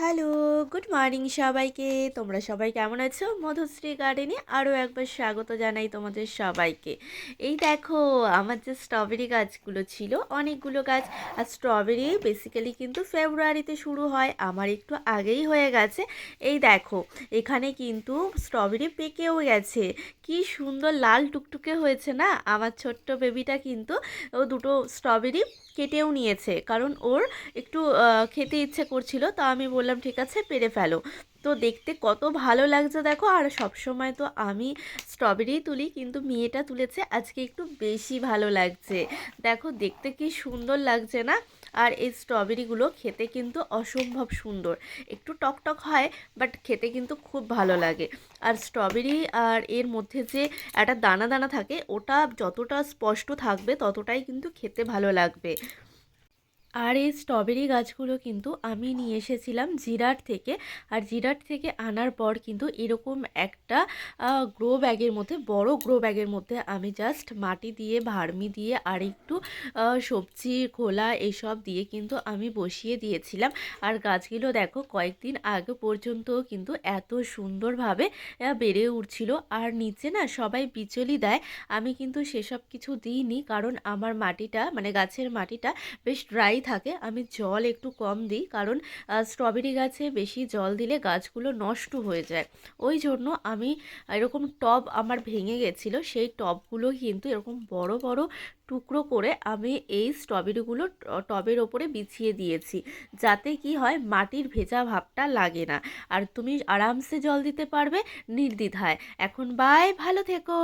Hello, good morning সবাইকে। তোমরা সবাই কেমন আছো? মধুশ্রী গার্ডেনে আরও একবার স্বাগত জানাই তোমাদের সবাইকে। এই দেখো, আমার যে স্ট্রবেরি গাছগুলো ছিল, অনেকগুলো গাছ। আর স্ট্রবেরি বেসিক্যালি কিন্তু ফেব্রুয়ারিতে শুরু হয়, আমার একটু আগেই হয়ে গেছে। এই দেখো, এখানে কিন্তু স্ট্রবেরি পেকেও গেছে। কি সুন্দর লাল টুকটুকে হয়েছে না? আমার ছোট্ট বেবিটা কিন্তু ও দুটো স্ট্রবেরি কেটেও নিয়েছে, কারণ ওর একটু খেতে ইচ্ছে করছিল, তো আমি বললাম ঠিক আছে পেরে ফেলো। তো দেখতে কত ভালো লাগছে দেখো। আর সব সময় তো আমি স্ট্রবেরি তুলি, কিন্তু মেয়েটা তুলেছে আজকে একটু বেশি ভালো লাগছে। দেখো দেখতে কি সুন্দর লাগছে না? আর এই স্ট্রবেরিগুলো খেতে কিন্তু অসম্ভব সুন্দর, একটু টক টক হয়, বাট খেতে কিন্তু খুব ভালো লাগে। আর স্ট্রবেরি আর এর মধ্যে যে একটা দানা দানা থাকে, ওটা যতটা স্পষ্ট থাকবে ততটাই কিন্তু খেতে ভালো লাগবে। আর এই স্ট্রবেরি গাছগুলো কিন্তু আমি নিয়ে এসেছিলাম জিরাট থেকে। আর জিরাট থেকে আনার পর কিন্তু এরকম একটা গ্রো ব্যাগের মধ্যে, বড় গ্রো ব্যাগের মধ্যে আমি জাস্ট মাটি দিয়ে, ভার্মি দিয়ে আর একটু সবজির খোলা এসব দিয়ে কিন্তু আমি বসিয়ে দিয়েছিলাম। আর গাছগুলো দেখো কয়েকদিন আগে পর্যন্ত কিন্তু এত সুন্দরভাবে বেড়ে উঠছিল। আর নিচে না সবাই বিচলি দেয়, আমি কিন্তু সেসব কিছু দিইনি, কারণ আমার মাটিটা মানে গাছের মাটিটা বেশ ড্রাই থাকে। আমি জল একটু কম দিই, কারণ স্ট্রবেরি গাছে বেশি জল দিলে গাছগুলো নষ্ট হয়ে যায়। ওই জন্য আমি এরকম টব আমার ভেঙে গেছিলো, সেই টবগুলো কিন্তু এরকম বড় বড় টুকরো করে আমি এই স্ট্রবেরিগুলো টবের ওপরে বিছিয়ে দিয়েছি, যাতে কি হয় মাটির ভেজা ভাবটা লাগে না। আর তুমি আরামসে জল দিতে পারবে নির্দ্বিধায়। এখন বাই, ভালো থেকো।